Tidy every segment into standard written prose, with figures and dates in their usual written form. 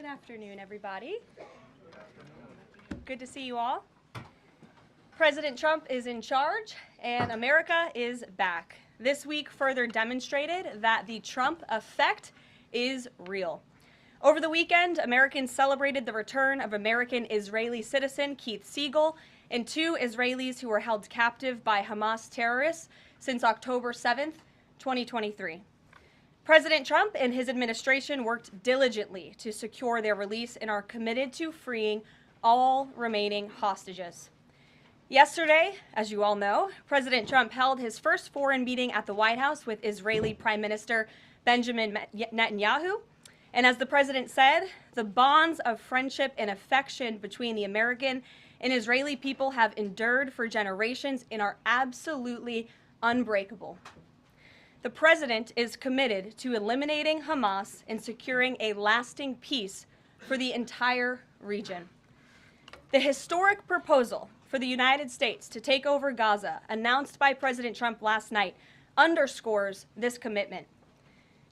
afternoon, everybody. Good to see you all. President Trump is in charge, and America is back. This week further demonstrated that the Trump effect is real. Over the weekend, Americans celebrated the return of American-Israeli citizen Keith Siegel and two Israelis who were held captive by Hamas terrorists since October 7th, 2023. President Trump and his administration worked diligently to secure their release and are committed to freeing all remaining hostages. Yesterday, as you all know, President Trump held his first foreign meeting at the White House with Israeli Prime Minister Benjamin Netanyahu. And as the president said, the bonds of friendship and affection between the American and Israeli people have endured for generations and are absolutely unbreakable. The president is committed to eliminating Hamas and securing a lasting peace for the entire region. The historic proposal for the United States to take over Gaza, announced by President Trump last night, underscores this commitment.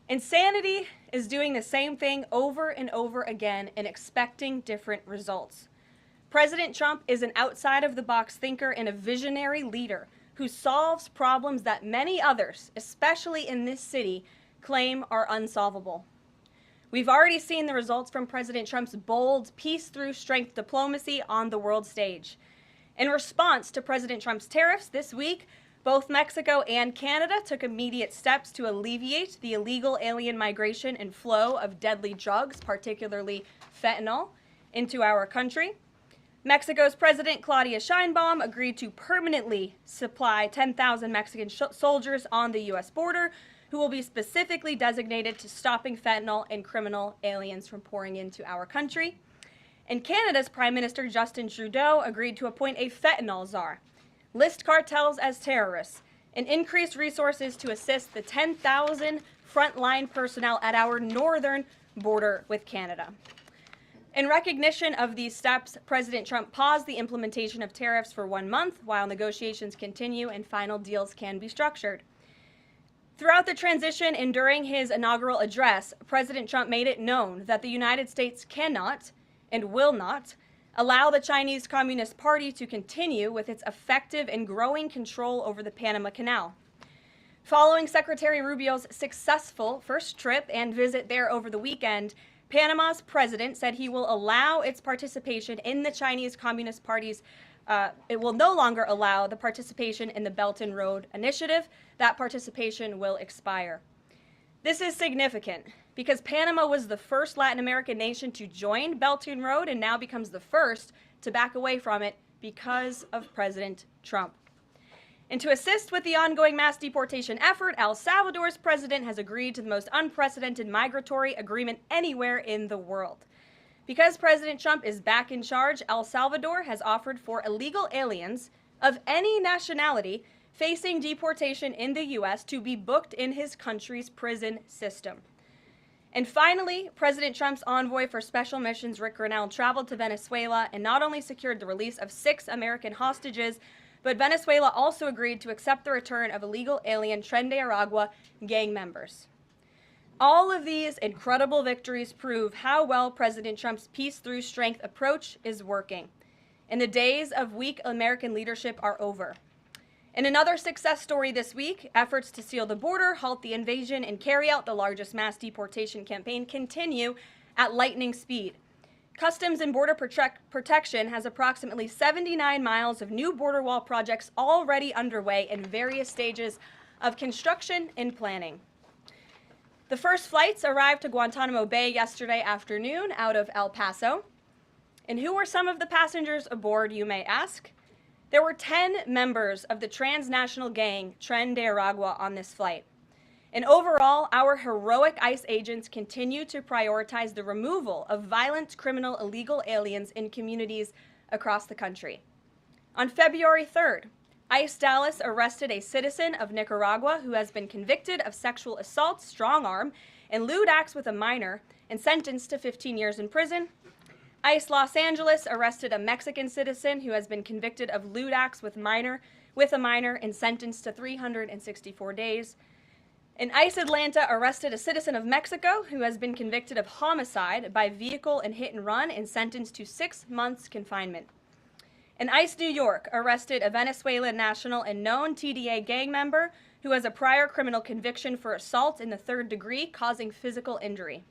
Insanity is doing the same thing over and over again and expecting different results. President Trump is an outside-of-the-box thinker and a visionary leader who solves problems that many others, especially in this city, claim are unsolvable. We've already seen the results from President Trump's bold peace-through-strength diplomacy on the world stage. In response to President Trump's tariffs this week, both Mexico and Canada took immediate steps to alleviate the illegal alien migration and flow of deadly drugs, particularly fentanyl, into our country. Mexico's President Claudia Sheinbaum agreed to permanently supply 10,000 Mexican soldiers on the U.S. border who will be specifically designated to stopping fentanyl and criminal aliens from pouring into our country. And Canada's Prime Minister Justin Trudeau agreed to appoint a fentanyl czar, list cartels as terrorists, and increase resources to assist the 10,000 frontline personnel at our northern border with Canada. In recognition of these steps, President Trump paused the implementation of tariffs for 1 month while negotiations continue and final deals can be structured. Throughout the transition and during his inaugural address, President Trump made it known that the United States cannot and will not allow the Chinese Communist Party to continue with its effective and growing control over the Panama Canal. Following Secretary Rubio's successful first trip and visit there over the weekend, Panama's president said he will allow its participation in the Chinese Communist Party's, it will no longer allow the participation in the Belt and Road Initiative. That participation will expire. This is significant because Panama was the first Latin American nation to join Belt and Road and now becomes the first to back away from it because of President Trump. And to assist with the ongoing mass deportation effort, El Salvador's president has agreed to the most unprecedented migratory agreement anywhere in the world. Because President Trump is back in charge, El Salvador has offered for illegal aliens of any nationality facing deportation in the U.S. to be booked in his country's prison system. And finally, President Trump's envoy for special missions, Rick Grenell, traveled to Venezuela and not only secured the release of 6 American hostages, but Venezuela also agreed to accept the return of illegal alien Tren de Aragua gang members. All of these incredible victories prove how well President Trump's peace-through-strength approach is working. And the days of weak American leadership are over. In another success story this week, efforts to seal the border, halt the invasion, and carry out the largest mass deportation campaign continue at lightning speed. Customs and Border Protection has approximately 79 miles of new border wall projects already underway in various stages of construction and planning. The first flights arrived to Guantanamo Bay yesterday afternoon out of El Paso. And who were some of the passengers aboard, you may ask? There were 10 members of the transnational gang Tren de Aragua on this flight. And overall, our heroic ICE agents continue to prioritize the removal of violent, criminal, illegal aliens in communities across the country. On February 3rd, ICE Dallas arrested a citizen of Nicaragua who has been convicted of sexual assault, strong arm, and lewd acts with a minor and sentenced to 15 years in prison. ICE Los Angeles arrested a Mexican citizen who has been convicted of lewd acts with a minor and sentenced to 364 days. And ICE Atlanta arrested a citizen of Mexico who has been convicted of homicide by vehicle and hit and run and sentenced to 6 months confinement. And ICE New York arrested a Venezuelan national and known TDA gang member who has a prior criminal conviction for assault in the 3rd degree causing physical injury.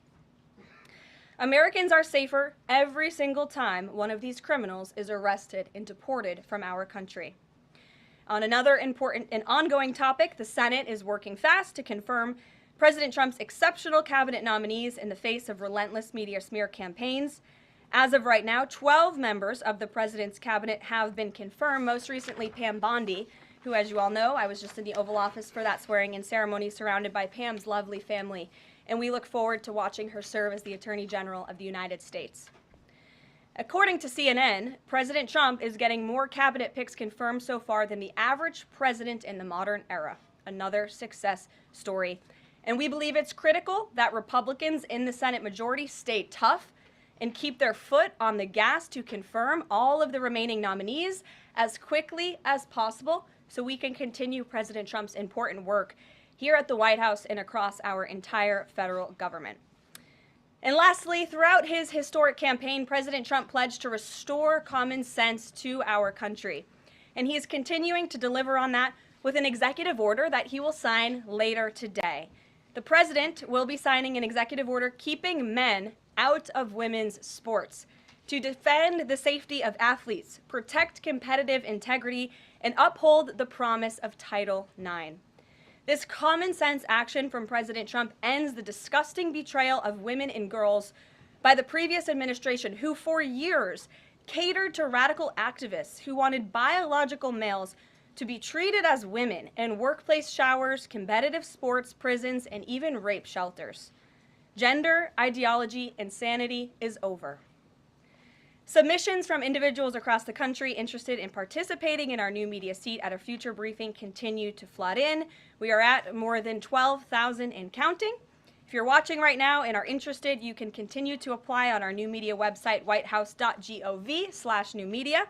Americans are safer every single time one of these criminals is arrested and deported from our country. On another important and ongoing topic, the Senate is working fast to confirm President Trump's exceptional cabinet nominees in the face of relentless media smear campaigns. As of right now, 12 members of the president's cabinet have been confirmed, most recently Pam Bondi, who, as you all know, I was just in the Oval Office for that swearing-in ceremony surrounded by Pam's lovely family, and we look forward to watching her serve as the Attorney General of the United States. According to CNN, President Trump is getting more cabinet picks confirmed so far than the average president in the modern era. Another success story. And we believe it's critical that Republicans in the Senate majority stay tough and keep their foot on the gas to confirm all of the remaining nominees as quickly as possible so we can continue President Trump's important work here at the White House and across our entire federal government. And lastly, throughout his historic campaign, President Trump pledged to restore common sense to our country. And he is continuing to deliver on that with an executive order that he will sign later today. The president will be signing an executive order keeping men out of women's sports to defend the safety of athletes, protect competitive integrity, and uphold the promise of Title IX. This common sense action from President Trump ends the disgusting betrayal of women and girls by the previous administration, who for years catered to radical activists who wanted biological males to be treated as women in workplace showers, competitive sports, prisons, and even rape shelters. Gender, ideology, and sanity is over. Submissions from individuals across the country interested in participating in our new media seat at a future briefing continue to flood in. We are at more than 12,000 and counting. If you're watching right now and are interested, you can continue to apply on our new media website, whitehouse.gov/newmedia.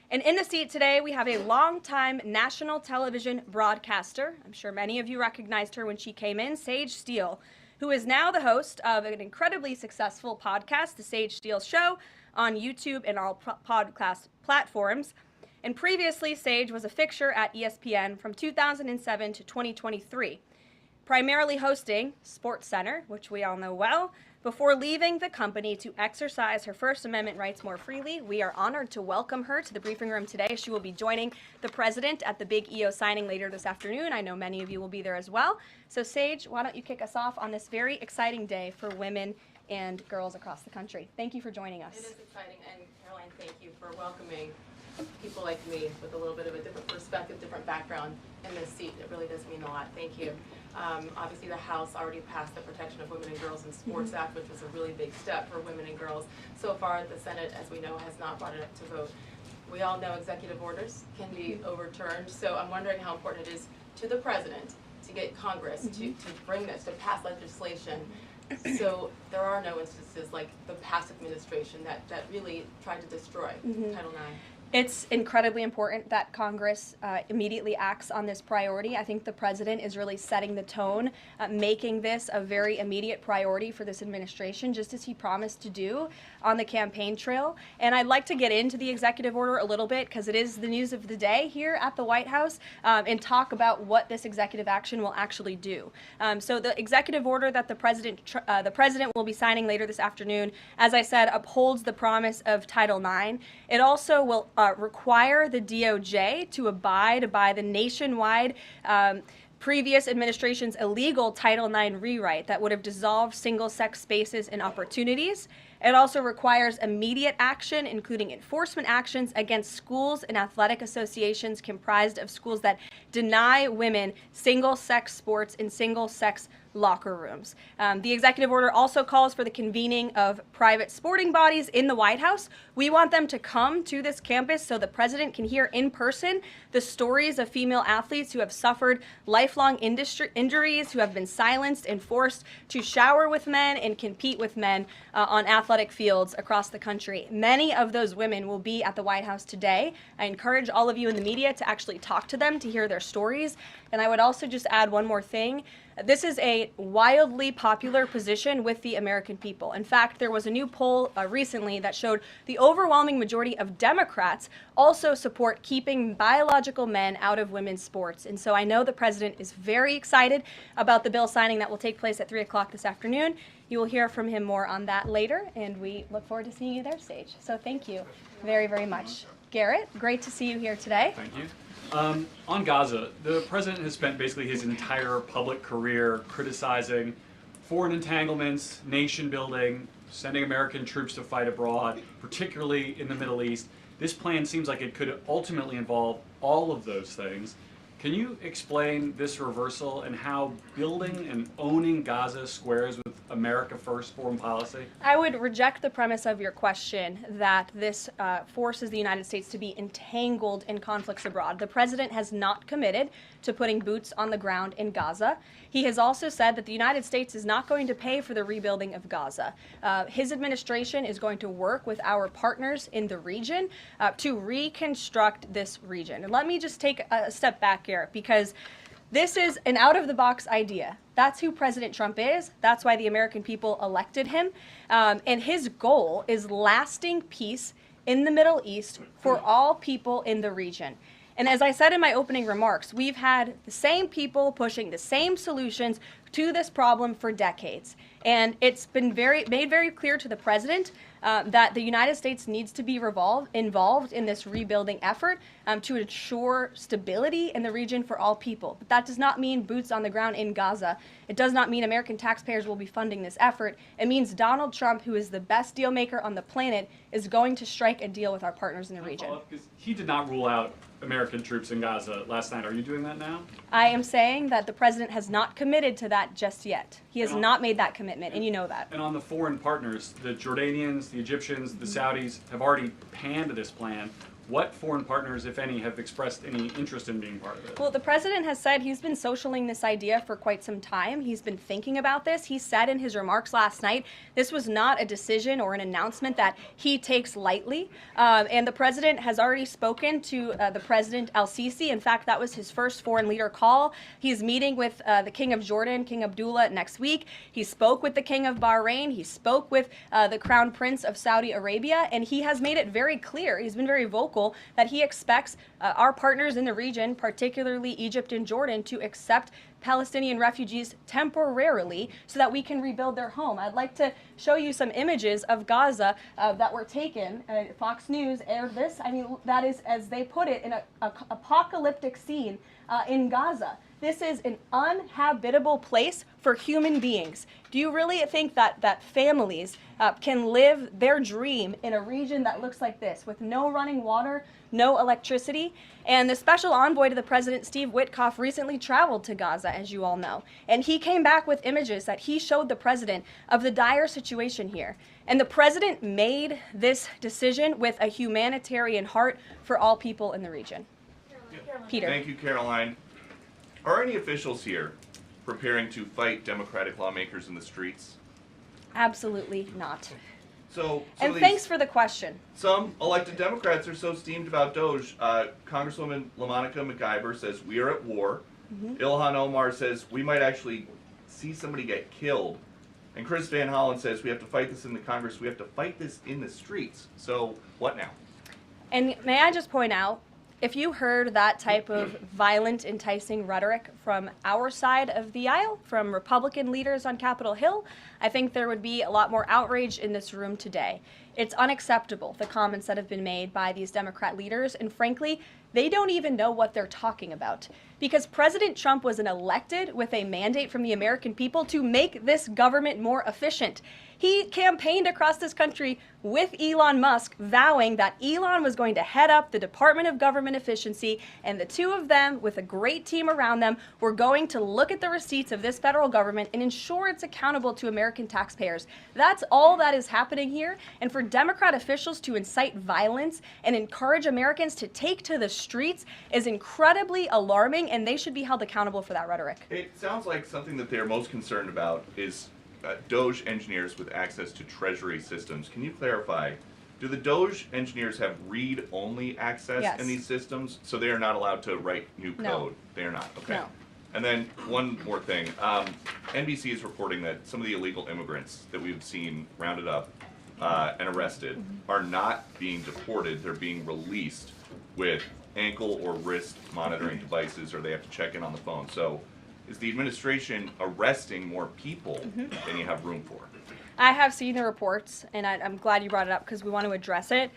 And in the seat today, we have a longtime national television broadcaster. I'm sure many of you recognized her when she came in, Sage Steele, who is now the host of an incredibly successful podcast, The Sage Steele Show, on YouTube and all podcast platforms. And previously, Sage was a fixture at ESPN from 2007 to 2023, primarily hosting SportsCenter, which we all know well, before leaving the company to exercise her First Amendment rights more freely. We are honored to welcome her to the briefing room today. She will be joining the president at the big EO signing later this afternoon. I know many of you will be there as well. So Sage, why don't you kick us off on this very exciting day for women and girls across the country. Thank you for joining us. It is exciting, and Caroline, thank you for welcoming people like me with a little bit of a different perspective, different background in this seat. It really does mean a lot. Thank you. Obviously, the House already passed the Protection of Women and Girls in Sports Act, which was a really big step for women and girls. So far, the Senate, as we know, has not brought it up to vote. We all know executive orders can be overturned, so I'm wondering how important it is to the president to get Congress to bring this, to pass legislation. So there are no instances like the past administration that really tried to destroy Title IX. It's incredibly important that Congress immediately acts on this priority. I think the president is really setting the tone, making this a very immediate priority for this administration, just as he promised to do on the campaign trail. And I'd like to get into the executive order a little bit, because it is the news of the day here at the White House, and talk about what this executive action will actually do. So the executive order that the president will be signing later this afternoon, as I said, upholds the promise of Title IX. It also will require the DOJ to abide by the nationwide previous administration's illegal Title IX rewrite that would have dissolved single-sex spaces and opportunities. It also requires immediate action, including enforcement actions against schools and athletic associations comprised of schools that deny women single-sex sports in single-sex locker rooms. The executive order also calls for the convening of private sporting bodies in the White House. We want them to come to this campus so the president can hear in person the stories of female athletes who have suffered lifelong injuries, who have been silenced and forced to shower with men and compete with men on athletic fields across the country. Many of those women will be at the White House today. I encourage all of you in the media to actually talk to them, to hear their stories. And I would also just add one more thing. This is a wildly popular position with the American people. In fact, there was a new poll recently that showed the overwhelming majority of Democrats also support keeping biological men out of women's sports. And so I know the president is very excited about the bill signing that will take place at 3 o'clock this afternoon. You will hear from him more on that later, and we look forward to seeing you there, Sage. So thank you very, very much. Garrett, great to see you here today. Thank you. On Gaza, the president has spent basically his entire public career criticizing foreign entanglements, nation building, sending American troops to fight abroad, particularly in the Middle East. This plan seems like it could ultimately involve all of those things. Can you explain this reversal and how building and owning Gaza squares with America First foreign policy? I would reject the premise of your question that this forces the United States to be entangled in conflicts abroad. The president has not committed to putting boots on the ground in Gaza. He has also said that the United States is not going to pay for the rebuilding of Gaza. His administration is going to work with our partners in the region to reconstruct this region. And let me just take a step back here, because this is an out-of-the-box idea. That's who President Trump is. That's why the American people elected him. And his goal is lasting peace in the Middle East for all people in the region. And as I said in my opening remarks, we've had the same people pushing the same solutions to this problem for decades. And it's been made very clear to the president that the United States needs to be involved in this rebuilding effort to ensure stability in the region for all people. But that does not mean boots on the ground in Gaza. It does not mean American taxpayers will be funding this effort. It means Donald Trump, who is the best deal maker on the planet, is going to strike a deal with our partners in the region. He did not rule out American troops in Gaza last night. Are you doing that now? I am saying that the president has not committed to that just yet. He has not made that commitment, and you know that. And on the foreign partners, the Jordanians, the Egyptians, the Saudis have already panned this plan. What foreign partners, if any, have expressed any interest in being part of it? Well, the president has said he's been socialing this idea for quite some time. He's been thinking about this. He said in his remarks last night, this was not a decision or an announcement that he takes lightly. And the president has already spoken to the President al-Sisi. In fact, that was his first foreign leader call. He's meeting with the King of Jordan, King Abdullah, next week. He spoke with the King of Bahrain. He spoke with the Crown Prince of Saudi Arabia. And he has made it very clear, he's been very vocal, that he expects our partners in the region, particularly Egypt and Jordan, to accept Palestinian refugees temporarily so that we can rebuild their home. I'd like to show you some images of Gaza that were taken. Fox News aired this. I mean, that is, as they put it, in an apocalyptic scene in Gaza. This is an uninhabitable place for human beings. Do you really think that families can live their dream in a region that looks like this, with no running water, no electricity? And the special envoy to the president, Steve Witkoff, recently traveled to Gaza, as you all know. And he came back with images that he showed the president of the dire situation here. And the president made this decision with a humanitarian heart for all people in the region. Peter. Thank you, Caroline. Are any officials here preparing to fight Democratic lawmakers in the streets? Absolutely not. So And thanks for the question. Some elected Democrats are so steamed about Doge. Congresswoman LaMonica McIver says we are at war. Ilhan Omar says we might actually see somebody get killed. And Chris Van Hollen says we have to fight this in the Congress. We have to fight this in the streets. So what now? And may I just point out, if you heard that type of violent, enticing rhetoric from our side of the aisle, from Republican leaders on Capitol Hill, I think there would be a lot more outrage in this room today. It's unacceptable, the comments that have been made by these Democrat leaders, and frankly, they don't even know what they're talking about. Because President Trump was elected with a mandate from the American people to make this government more efficient. He campaigned across this country with Elon Musk, vowing that Elon was going to head up the Department of Government Efficiency, and the two of them, with a great team around them, were going to look at the receipts of this federal government and ensure it's accountable to American taxpayers. That's all that is happening here, and for Democrat officials to incite violence and encourage Americans to take to the streets is incredibly alarming, and they should be held accountable for that rhetoric. It sounds like something that they're most concerned about is Doge engineers with access to Treasury systems. Can you clarify, do the Doge engineers have read-only access Yes. in these systems, so they are not allowed to write new code? No. They are not, okay. No. And then one more thing. NBC is reporting that some of the illegal immigrants that we've seen rounded up and arrested are not being deported. They're being released with ankle or wrist monitoring devices, or they have to check in on the phone. So is the administration arresting more people than you have room for? I have seen the reports, and I'm glad you brought it up because we want to address it.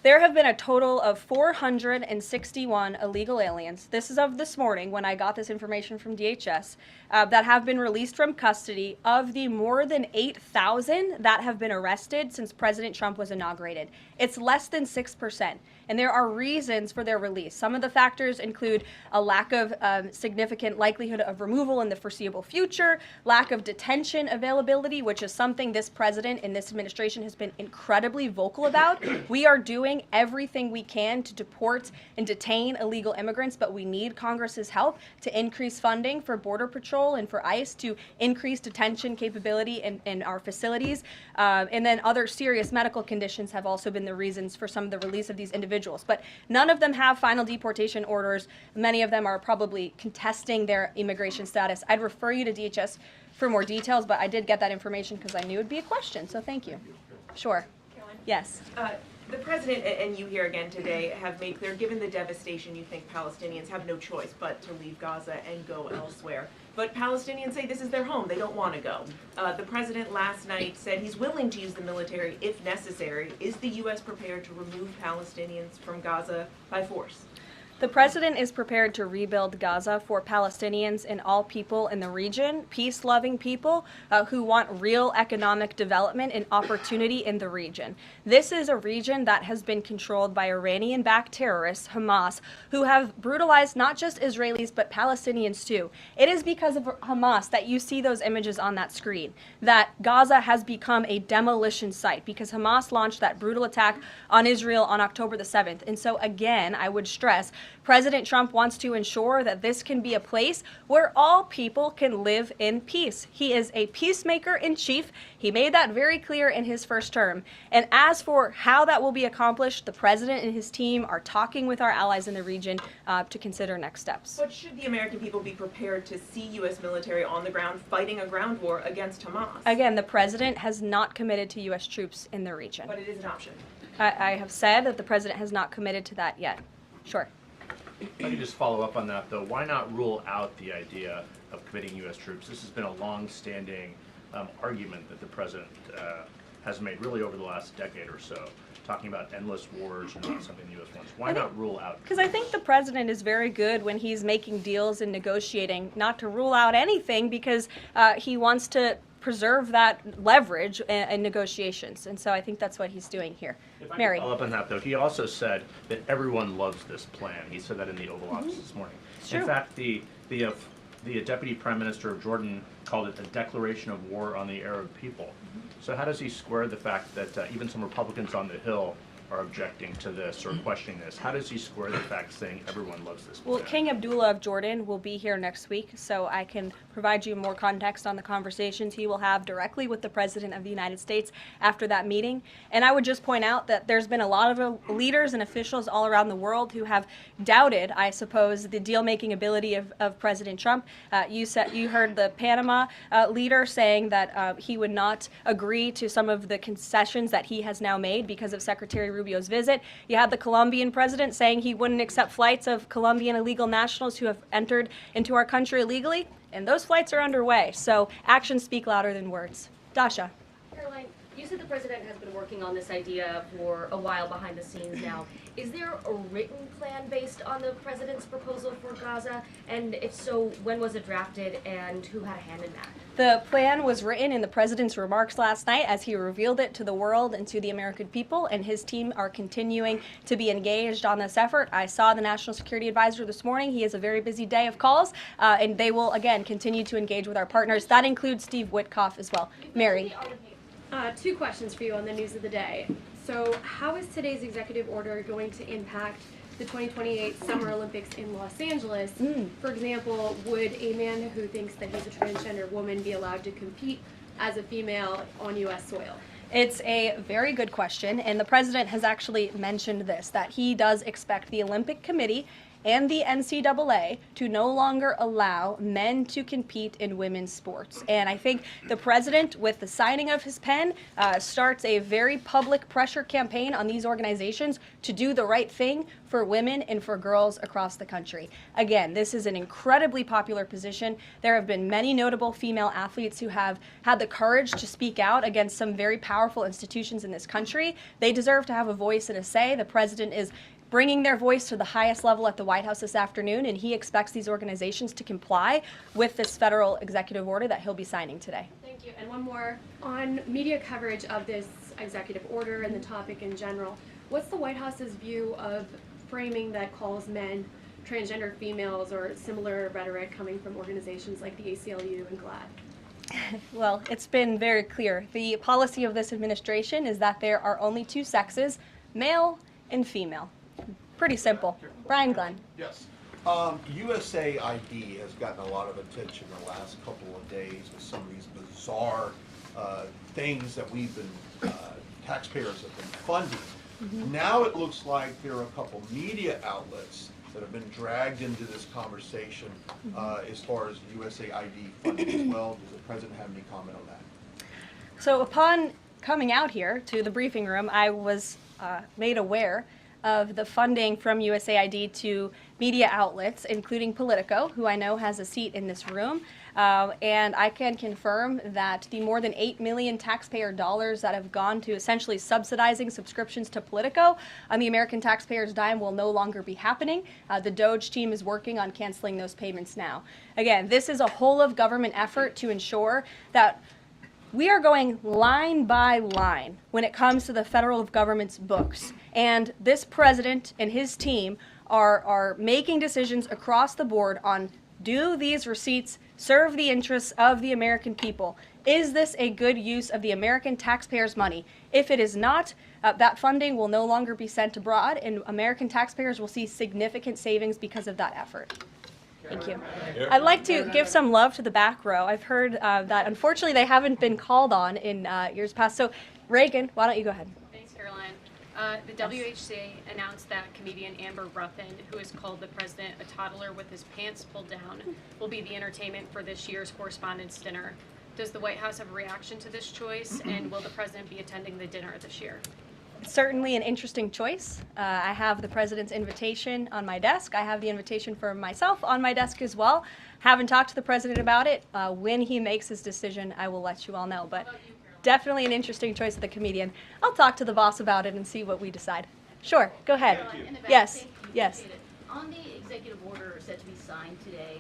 There have been a total of 461 illegal aliens. This is of this morning when I got this information from DHS that have been released from custody of the more than 8,000 that have been arrested since President Trump was inaugurated. It's less than 6%. And there are reasons for their release. Some of the factors include a lack of significant likelihood of removal in the foreseeable future, lack of detention availability, which is something this president and this administration has been incredibly vocal about. We are doing everything we can to deport and detain illegal immigrants, but we need Congress's help to increase funding for Border Patrol and for ICE to increase detention capability in our facilities. And then other serious medical conditions have also been the reasons for some of the release of these individuals. But none of them have final deportation orders. Many of them are probably contesting their immigration status. I'd refer you to DHS for more details, but I did get that information because I knew it'd be a question, so thank you. Sure. Caroline? Yes. The president and you here again today have made clear, given the devastation, you think Palestinians have no choice but to leave Gaza and go elsewhere. But Palestinians say this is their home. They don't want to go. The president last night said he's willing to use the military if necessary. Is the U.S. prepared to remove Palestinians from Gaza by force? The president is prepared to rebuild Gaza for Palestinians and all people in the region, peace-loving people who want real economic development and opportunity in the region. This is a region that has been controlled by Iranian-backed terrorists, Hamas, who have brutalized not just Israelis but Palestinians too. It is because of Hamas that you see those images on that screen, that Gaza has become a demolition site because Hamas launched that brutal attack on Israel on October the 7th. And so again, I would stress, President Trump wants to ensure that this can be a place where all people can live in peace. He is a peacemaker in chief. He made that very clear in his first term. And as for how that will be accomplished, the president and his team are talking with our allies in the region to consider next steps. But should the American people be prepared to see U.S. military on the ground fighting a ground war against Hamas? Again, the president has not committed to U.S. troops in the region. But it is an option. I have said that the president has not committed to that yet. Sure. If I could just follow up on that, though, why not rule out the idea of committing U.S. troops? This has been a long-standing argument that the president has made really over the last decade or so, talking about endless wars and not something the U.S. wants. Why not rule out? Because I think the president is very good when he's making deals and negotiating, not to rule out anything because he wants to preserve that leverage in negotiations. And so I think that's what he's doing here. If I could Mary. follow up on that, though, he also said that everyone loves this plan. He said that in the Oval Office this morning. True. In fact, the Deputy Prime Minister of Jordan called it a declaration of war on the Arab people. So how does he square the fact that even some Republicans on the Hill are objecting to this or questioning this? How does he square the fact saying everyone loves this plan? Well, King Abdullah of Jordan will be here next week, so I can provide you more context on the conversations he will have directly with the President of the United States after that meeting. And I would just point out that there's been a lot of leaders and officials all around the world who have doubted, I suppose, the deal-making ability of President Trump. You heard the Panama leader saying that he would not agree to some of the concessions that he has now made because of Secretary Rubio's visit. You had the Colombian president saying he wouldn't accept flights of Colombian illegal nationals who have entered into our country illegally, and those flights are underway. So actions speak louder than words. Dasha. Caroline, you said the president has been working on this idea for a while behind the scenes now. Is there a written plan based on the president's proposal for Gaza? And if so, when was it drafted and who had a hand in that? The plan was written in the president's remarks last night as he revealed it to the world and to the American people, and his team are continuing to be engaged on this effort. I saw the National Security Advisor this morning. He has a very busy day of calls, and they will, again, continue to engage with our partners. That includes Steve Witkoff as well. Mary. Two questions for you on the news of the day. So how is today's executive order going to impact the 2028 Summer Olympics in Los Angeles? For example, would a man who thinks that he's a transgender woman be allowed to compete as a female on U.S. soil? It's a very good question, and the president has actually mentioned this, that he does expect the Olympic Committee and the NCAA to no longer allow men to compete in women's sports. And I think the president, with the signing of his pen, starts a very public pressure campaign on these organizations to do the right thing for women and for girls across the country. Again, this is an incredibly popular position. There have been many notable female athletes who have had the courage to speak out against some very powerful institutions in this country. They deserve to have a voice and a say. The president is bringing their voice to the highest level at the White House this afternoon, and he expects these organizations to comply with this federal executive order that he'll be signing today. Thank you. And one more on media coverage of this executive order and the topic in general. What's the White House's view of framing that calls men transgender females or similar rhetoric coming from organizations like the ACLU and GLAAD? Well, it's been very clear. The policy of this administration is that there are only two sexes, male and female. Pretty simple. Brian Glenn. Yes. USAID has gotten a lot of attention the last couple of days with some of these bizarre things that we've been, taxpayers have been funding. Now it looks like there are a couple media outlets that have been dragged into this conversation as far as USAID funding as well. Does the president have any comment on that? So upon coming out here to the briefing room, I was made aware of the funding from USAID to media outlets, including Politico, who I know has a seat in this room. And I can confirm that the more than $8 million taxpayer dollars that have gone to essentially subsidizing subscriptions to Politico on the American taxpayers' dime will no longer be happening. The DOJ team is working on canceling those payments now. Again, this is a whole of government effort to ensure that we are going line by line when it comes to the federal government's books. And this president and his team are making decisions across the board on, do these receipts serve the interests of the American people? Is this a good use of the American taxpayers' money? If it is not, that funding will no longer be sent abroad, and American taxpayers will see significant savings because of that effort. Thank you. I'd like to give some love to the back row. I've heard that unfortunately they haven't been called on in years past. So Reagan, why don't you go ahead? Thanks, Caroline. The WHC announced that comedian Amber Ruffin, who has called the president a toddler with his pants pulled down, will be the entertainment for this year's Correspondents' Dinner. Does the White House have a reaction to this choice, and will the president be attending the dinner this year? Certainly an interesting choice. I have the president's invitation on my desk. I have the invitation for myself on my desk as well. Haven't talked to the president about it. When he makes his decision, I will let you all know. But definitely an interesting choice of the comedian. I'll talk to the boss about it and see what we decide. Sure, go ahead. Yes, yes. On the executive order set to be signed today,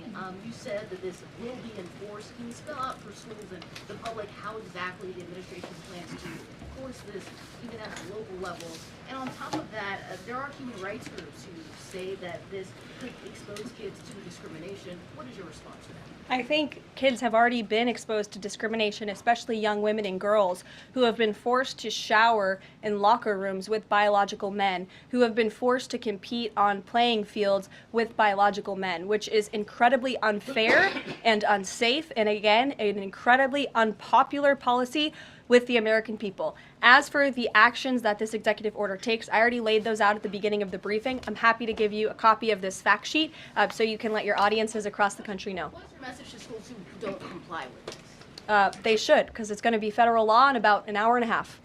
you said that this will be enforced. Can you spell out for schools and the public how exactly the administration plans to enforce this, even at the local levels? And on top of that, there are human rights groups who say that this could expose kids to discrimination. What is your response to that? I think kids have already been exposed to discrimination, especially young women and girls who have been forced to shower in locker rooms with biological men, who have been forced to compete on playing fields with biological men, which is incredibly unfair and unsafe, and again, an incredibly unpopular policy with the American people. As for the actions that this executive order takes, I already laid those out at the beginning of the briefing. I'm happy to give you a copy of this fact sheet so you can let your audiences across the country know. What's your message to schools who don't comply with this? They should, because it's going to be federal law in about an hour and a half.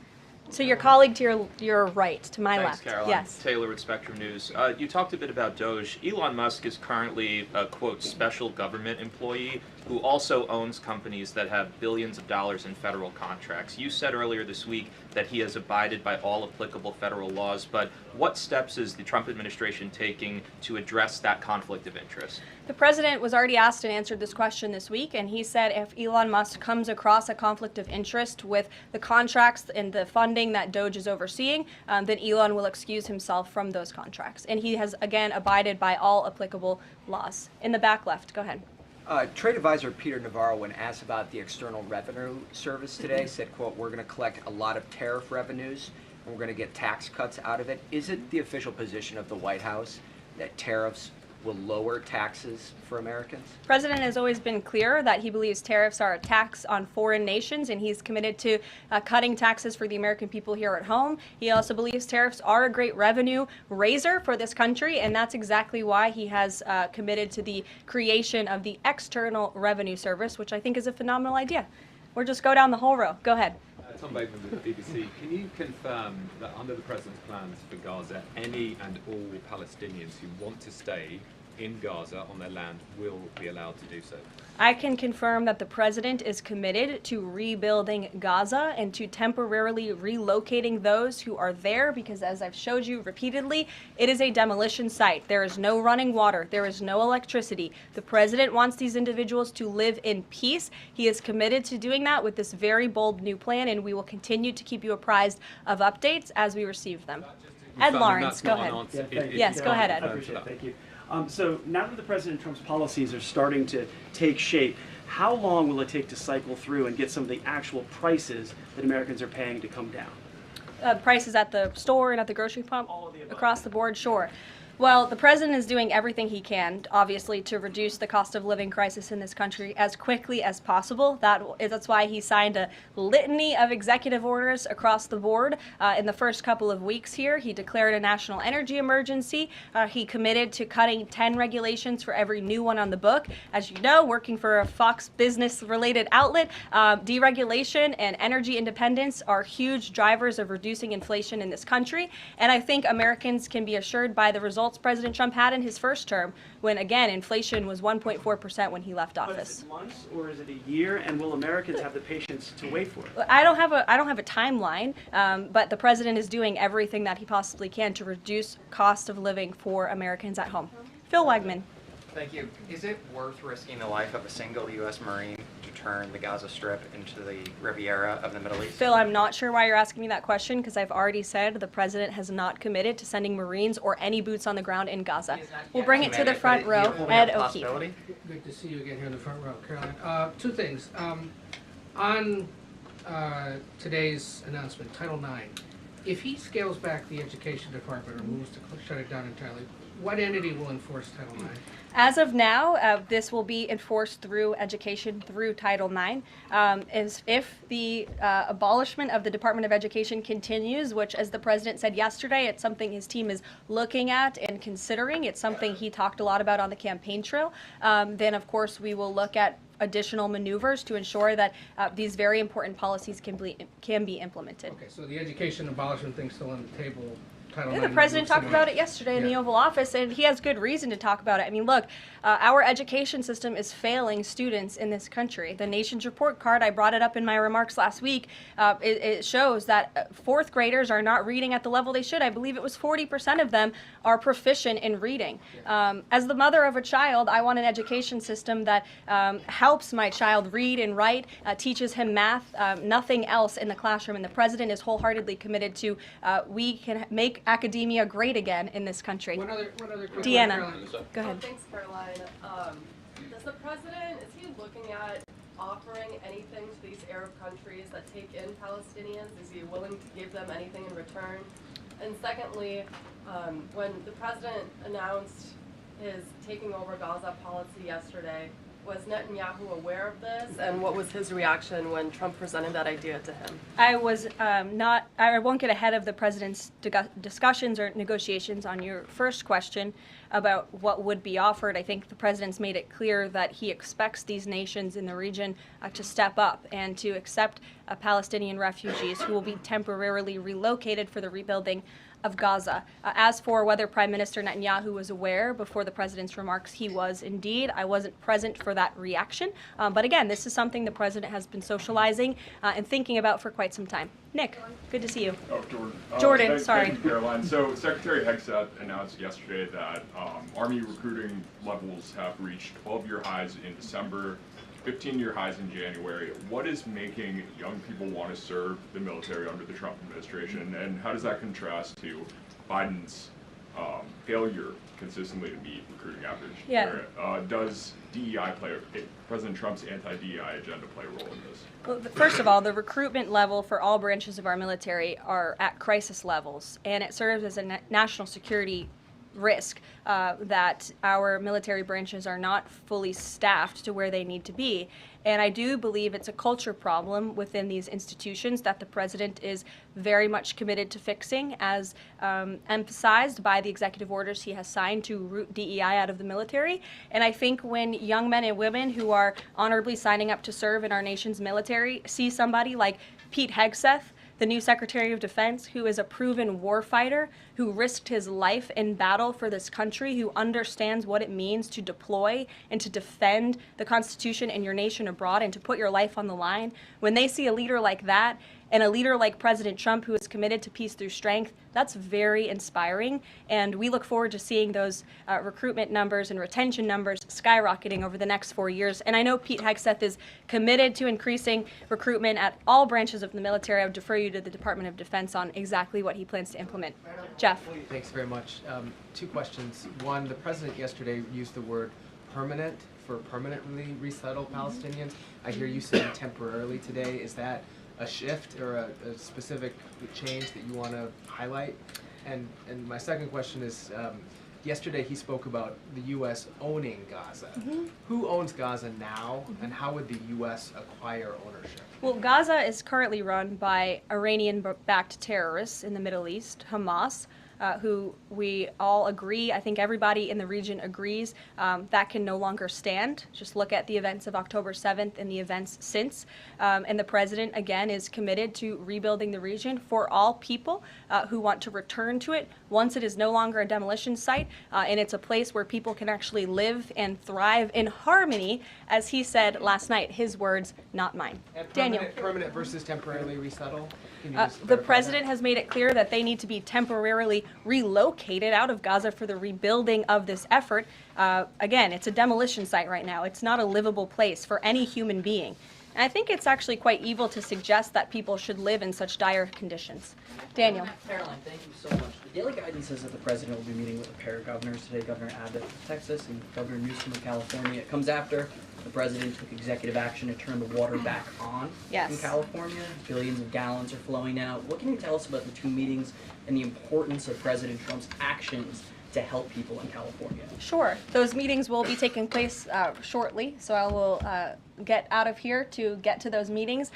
So your colleague to your right, to my Thanks, left. Caroline. Yes. Taylor with Spectrum News. You talked a bit about Doge. Elon Musk is currently a, quote, special government employee who also owns companies that have billions of dollars in federal contracts. You said earlier this week that he has abided by all applicable federal laws, but what steps is the Trump administration taking to address that conflict of interest? The president was already asked and answered this question this week, and he said if Elon Musk comes across a conflict of interest with the contracts and the funding that Doge is overseeing, then Elon will excuse himself from those contracts. And he has, again, abided by all applicable laws. In the back left, go ahead. Trade advisor Peter Navarro, when asked about the External Revenue Service today, said, quote, we're going to collect a lot of tariff revenues and we're going to get tax cuts out of it. Is it the official position of the White House that tariffs will lower taxes for Americans? The President has always been clear that he believes tariffs are a tax on foreign nations, and he's committed to cutting taxes for the American people here at home. He also believes tariffs are a great revenue raiser for this country, and that's exactly why he has committed to the creation of the External Revenue Service, which I think is a phenomenal idea. We'll just go down the whole row. Go ahead. Tom Bateman with the BBC. Can you confirm that under the President's plans for Gaza, any and all Palestinians who want to stay in Gaza on their land will be allowed to do so? I can confirm that the President is committed to rebuilding Gaza and to temporarily relocating those who are there because, as I've showed you repeatedly, it is a demolition site. There is no running water. There is no electricity. The President wants these individuals to live in peace. He is committed to doing that with this very bold new plan, and we will continue to keep you apprised of updates as we receive them. Ed Lawrence, go ahead. Yes, go ahead, Ed. I appreciate it. Thank you. So now that the President Trump's policies are starting to take shape, how long will it take to cycle through and get some of the actual prices that Americans are paying to come down? Prices at the store and at the grocery pump? Across the board, sure. Well, the President is doing everything he can, obviously, to reduce the cost of living crisis in this country as quickly as possible. That's why he signed a litany of executive orders across the board in the first couple of weeks here. He declared a national energy emergency. He committed to cutting 10 regulations for every new one on the book. As you know, working for a Fox Business-related outlet, deregulation and energy independence are huge drivers of reducing inflation in this country. And I think Americans can be assured by the results President Trump had in his first term, when again inflation was 1.4% when he left office. But is it months or is it a year? And will Americans have the patience to wait for it? I don't have a timeline, but the President is doing everything that he possibly can to reduce cost of living for Americans at home. Phil Wegman. Thank you. Is it worth risking the life of a single U.S. Marine to turn the Gaza Strip into the Riviera of the Middle East? Phil, I'm not sure why you're asking me that question because I've already said the President has not committed to sending Marines or any boots on the ground in Gaza. We'll bring it to the front row. Ed O'Keefe. Good to see you again here in the front row, Caroline. Two things. On today's announcement, Title IX, if he scales back the Education Department or moves to shut it down entirely, what entity will enforce Title IX? As of now, this will be enforced through education, through Title IX. If the abolishment of the Department of Education continues, which, as the President said yesterday, it's something his team is looking at and considering. It's something he talked a lot about on the campaign trail. Then, of course, we will look at additional maneuvers to ensure that these very important policies can be implemented. Okay, so the education abolishment thing's still on the table. Yeah, the President talked about it yesterday in the Oval Office, and he has good reason to talk about it. I mean, look, our education system is failing students in this country. The Nation's Report Card, I brought it up in my remarks last week, it shows that fourth graders are not reading at the level they should. I believe it was 40% of them are proficient in reading. As the mother of a child, I want an education system that helps my child read and write, teaches him math, nothing else in the classroom. And the President is wholeheartedly committed to we can make academia great again in this country. One other quick Deanna, one, go ahead. Thanks, Caroline. Does the President, is he looking at offering anything to these Arab countries that take in Palestinians? Is he willing to give them anything in return? And secondly, when the President announced his taking over Gaza policy yesterday, was Netanyahu aware of this, and what was his reaction when Trump presented that idea to him? I was I won't get ahead of the President's discussions or negotiations on your first question about what would be offered. I think the President's made it clear that he expects these nations in the region to step up and to accept Palestinian refugees who will be temporarily relocated for the rebuilding of Gaza. As for whether Prime Minister Netanyahu was aware before the President's remarks, he was indeed. I wasn't present for that reaction. But again, this is something the President has been socializing and thinking about for quite some time. Nick, good to see you. Oh, Jordan. Jordan, sorry. Thank you, Caroline. So Secretary Hegseth announced yesterday that Army recruiting levels have reached 12-year highs in December, 15-year highs in January. What is making young people want to serve the military under the Trump administration, and how does that contrast to Biden's failure consistently to meet recruiting average? Yeah. Does DEI President Trump's anti-DEI agenda play a role in this? Well, first of all, the recruitment level for all branches of our military are at crisis levels, and it serves as a national security risk that our military branches are not fully staffed to where they need to be. And I do believe it's a culture problem within these institutions that the president is very much committed to fixing, as emphasized by the executive orders he has signed to root DEI out of the military. And I think when young men and women who are honorably signing up to serve in our nation's military see somebody like Pete Hegseth, the new Secretary of Defense, who is a proven warfighter, who risked his life in battle for this country, who understands what it means to deploy and to defend the Constitution and your nation abroad and to put your life on the line. When they see a leader like that and a leader like President Trump, who is committed to peace through strength, that's very inspiring. And we look forward to seeing those recruitment numbers and retention numbers skyrocketing over the next 4 years. And I know Pete Hegseth is committed to increasing recruitment at all branches of the military. I would defer you to the Department of Defense on exactly what he plans to implement. Jeff. Thanks very much. Two questions. One, the president yesterday used the word permanent for permanently resettle Palestinians. I hear you saying temporarily today. Is that a shift or a specific change that you want to highlight? And my second question is, yesterday he spoke about the U.S. owning Gaza. Who owns Gaza now, and how would the U.S. acquire ownership? Well, Gaza is currently run by Iranian-backed terrorists in the Middle East, Hamas, who we all agree, I think everybody in the region agrees, that can no longer stand. Just look at the events of October 7th and the events since. And the president, again, is committed to rebuilding the region for all people who want to return to it once it is no longer a demolition site, and it's a place where people can actually live and thrive in harmony, as he said last night. His words, not mine. And Daniel. permanent versus temporarily resettle? Can you just The clarify president has made it clear that they need to be temporarily relocated out of Gaza for the rebuilding of this effort. Again, it's a demolition site right now. It's not a livable place for any human being. And I think it's actually quite evil to suggest that people should live in such dire conditions. Daniel. Caroline, thank you so much. The Daily Guardian says that the president will be meeting with a pair of governors today, Governor Abbott of Texas and Governor Newsom of California. It comes after the president took executive action to turn the water back on in California. Billions of gallons are flowing out. What can you tell us about the two meetings and the importance of President Trump's actions to help people in California? Sure. Those meetings will be taking place shortly, so I will get out of here to get to those meetings.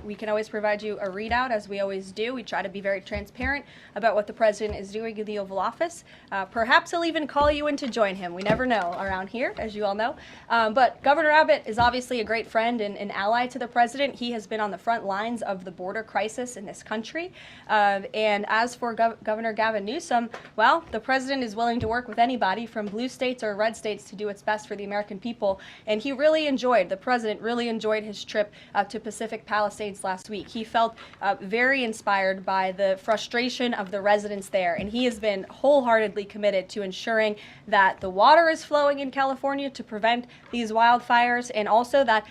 We can always provide you a readout, as we always do. We try to be very transparent about what the president is doing in the Oval Office. Perhaps he'll even call you in to join him. We never know around here, as you all know. But Governor Abbott is obviously a great friend and an ally to the president. He has been on the front lines of the border crisis in this country. And as for Governor Gavin Newsom, well, the president is willing to work with anybody from blue states or red states to do its best for the American people. And the president really enjoyed his trip to Pacific Palisades last week. He felt very inspired by the frustration of the residents there, and he has been wholeheartedly committed to ensuring that the water is flowing in California to prevent these wildfires, and also that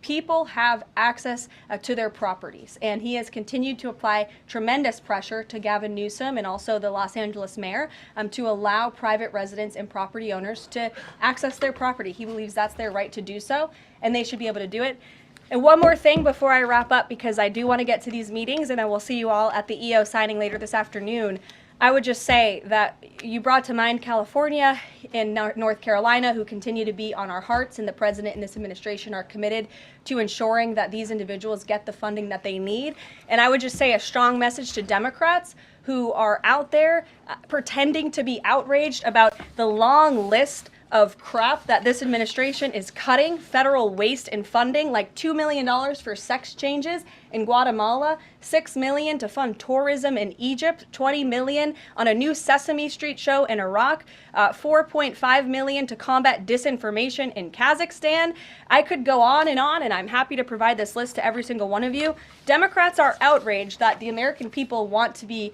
people have access to their properties. And he has continued to apply tremendous pressure to Gavin Newsom and also the Los Angeles mayor to allow private residents and property owners to access their property. He believes that's their right to do so, and they should be able to do it. And one more thing before I wrap up, because I do want to get to these meetings, and I will see you all at the EO signing later this afternoon. I would just say that you brought to mind California and North Carolina, who continue to be on our hearts, and the president and this administration are committed to ensuring that these individuals get the funding that they need. And I would just say a strong message to Democrats who are out there pretending to be outraged about the long list of crap that this administration is cutting, federal waste and funding, like $2 million for sex changes in Guatemala, $6 million to fund tourism in Egypt, $20 million on a new Sesame Street show in Iraq, $4.5 million to combat disinformation in Kazakhstan. I could go on, and I'm happy to provide this list to every single one of you. Democrats are outraged that the American people want to be,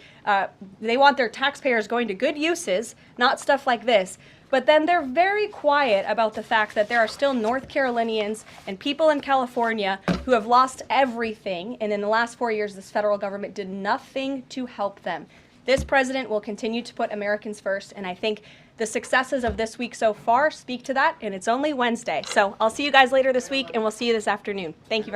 they want their taxpayers going to good uses, not stuff like this. But then they're very quiet about the fact that there are still North Carolinians and people in California who have lost everything, and in the last 4 years, this federal government did nothing to help them. This president will continue to put Americans first, and I think the successes of this week so far speak to that, and it's only Wednesday. So I'll see you guys later this week, and we'll see you this afternoon. Thank you very much.